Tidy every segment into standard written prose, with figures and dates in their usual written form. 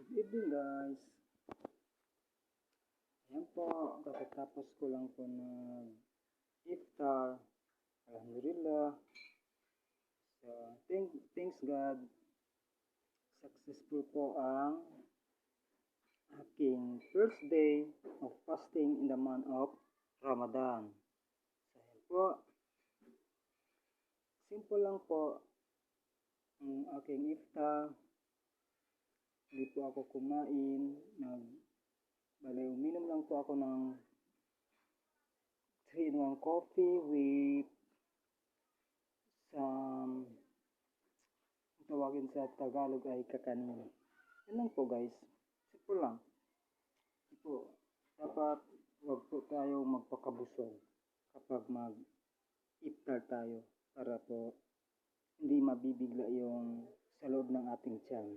Good evening guys. Ayan po, kakatapos ko lang po na iftar. Alhamdulillah. So, thanks God. Successful po ang aking first day of fasting in the month of Ramadan. So, ayan po. Simple lang po ang aking iftar. Hindi po ako kumain. Uminom lang po ako ng 3-in-1 coffee with some, tawagin sa Tagalog ay kakanin. Yan lang po guys. Simple lang. Po, dapat wag po tayo magpakabusog kapag mag-iftar tayo para po hindi mabibigla yung sa loob ng ating tiyan,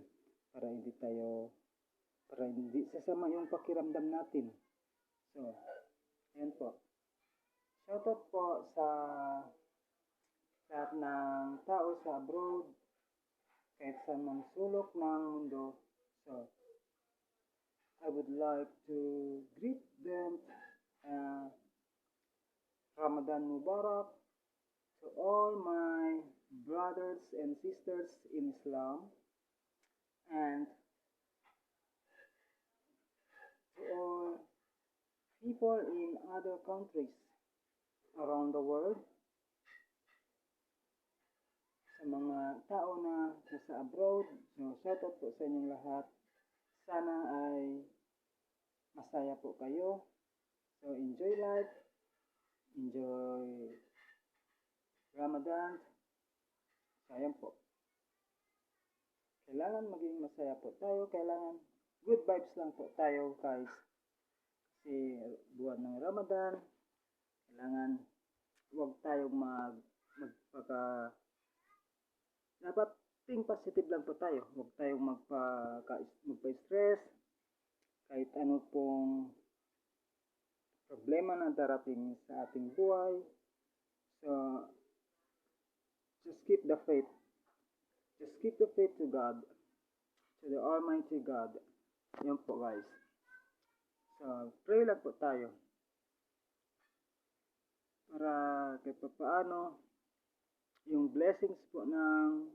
para hindi sasama yung pakiramdam natin. So, ayan po. Shoutout po sa lahat ng tao sa abroad, kahit sa mang sulok ng mundo. So, I would like to greet them Ramadan Mubarak to all my brothers and sisters in Islam, and to all people in other countries around the world. Sa mga tao na nasa abroad, so shoutout po sa inyong lahat. Sana ay masaya po kayo. So enjoy life, enjoy Ramadan. So ayan po. Kailangan maging masaya po tayo. Kailangan good vibes lang po tayo guys. Kasi buwan ng Ramadan, kailangan huwag tayong dapat think positive lang po tayo. Huwag tayong magpa-stress kahit ano pong problema na darating sa ating buhay. So, just keep the faith. Just keep the faith to God, to the Almighty God. Yan po guys. So, pray lang po tayo. Para kahit paano, yung blessings po ng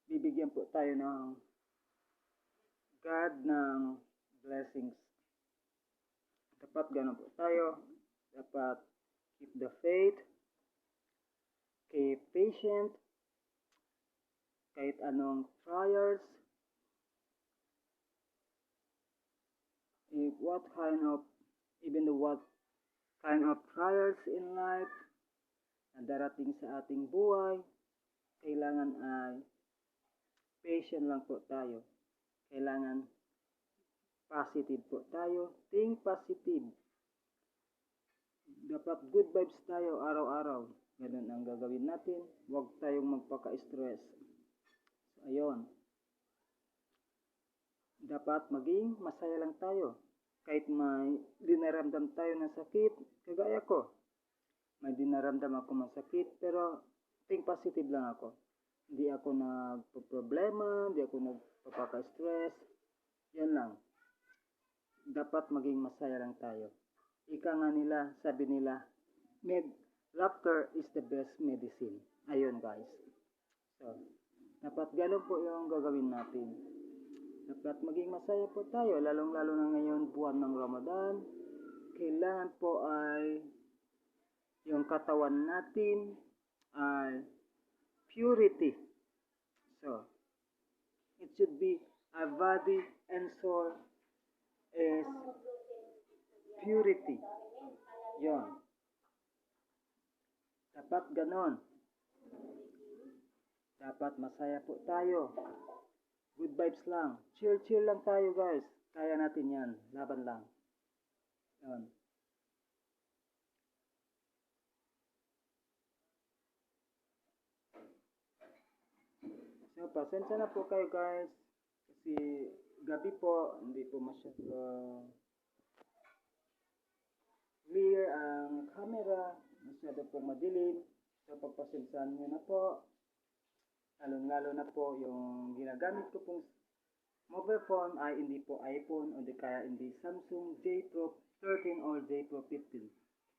bibigyan po tayo ng God ng blessings. Dapat ganun po tayo. Dapat keep the faith, keep patient, kahit anong trials, what kind of trials in life na darating sa ating buhay, kailangan ay patient lang po tayo. Kailangan positive po tayo. Think positive. Dapat good vibes tayo araw-araw. Ganun ang gagawin natin. Huwag tayong magpaka-stress. So, ayun. Dapat maging masaya lang tayo. Kahit may dinaramdam tayo ng sakit, kagaya ko. May dinaramdam ako ng sakit, pero think positive lang ako. Hindi ako nagpo-problema, hindi ako nagpapaka-stress. Yan lang. Dapat maging masaya lang tayo. Ika nga nila, sabi nila, laughter is the best medicine. Ayun guys. So, dapat ganun po yung gagawin natin. Dapat maging masaya po tayo, lalong-lalo na ngayon buwan ng Ramadan. Kailangan po ay yung katawan natin ay purity. So, it should be our body and soul is purity. Yon. Dapat ganon. Dapat masaya po tayo. Good vibes lang. Chill lang tayo guys. Kaya natin yan. Laban lang. Yon. So, pasensya na po kayo guys. Kasi gabi po, hindi po masyado clear ang camera. Masyado po madilim. So, pagpasensyahan nyo na po. Lalo na po yung ginagamit ko pong mobile phone ay hindi po iPhone o di kaya hindi Samsung J Pro 13 or J Pro 15.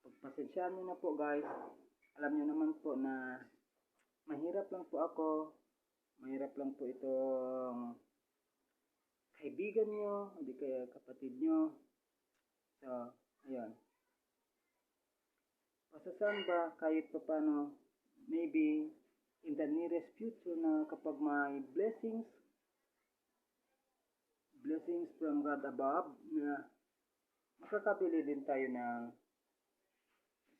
Pagpasensyaan nyo na po guys. Alam nyo naman po na mahirap lang po ako. Mahirap lang po itong kaibigan nyo o di kaya kapatid nyo. So, ayun. Pasasan ba kahit pa paano, maybe in the nearest future na kapag may blessings from God above na makakabili din tayo ng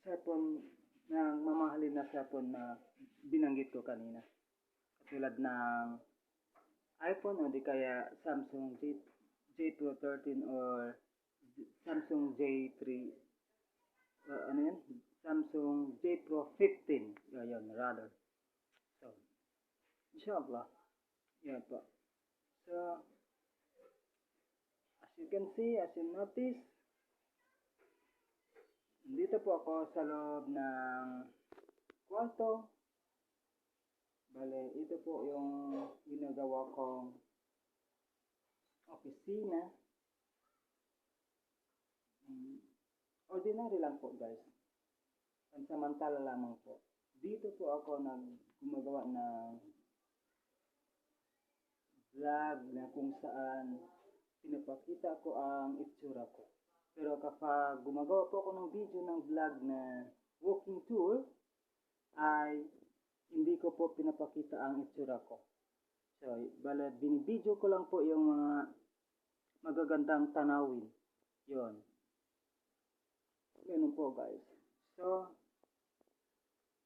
cellphone na mamahalin na cellphone na binanggit ko kanina. Katulad ng iPhone o di kaya Samsung J Pro 13 or Samsung J3 ano yan? Samsung J Pro 15. Yun, rather. So, inshallah. Yan po. So, as you can see, as you notice, dito po ako sa loob ng kwarto. Bale, ito po yung ginagawa kong opisina. Ordinary lang po guys. Pansamantala lamang po. Dito po ako gumagawa ng vlog na kung saan pinapakita ko ang itsura ko. Pero kapag gumagawa po ako ng video ng vlog na walking tour, ay hindi ko po pinapakita ang itsura ko. So, bale, binibideo ko lang po yung mga magagandang tanawin. Yun. Ganun po guys. So,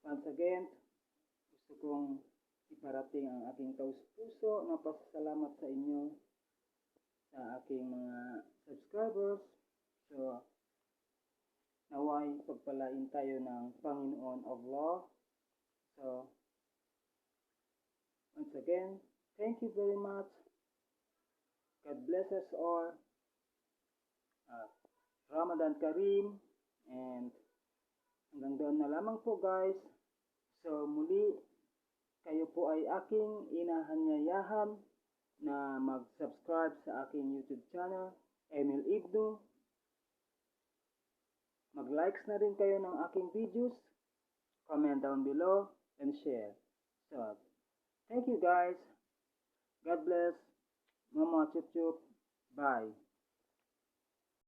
once again, gusto kong iparating ang aking taus-puso na pasasalamat sa inyo sa aking mga subscribers. So, naway pagpalain tayo ng Panginoon Allah. So, once again, thank you very much. God bless us all. Ramadan Kareem. And hanggang doon na lamang po guys. So muli, kayo po ay aking inahanyayahan na mag-subscribe sa aking YouTube channel, Emil Ibnu. Mag-likes na rin kayo ng aking videos, comment down below, and share. So, thank you guys. God bless. Mama chup chup. Bye.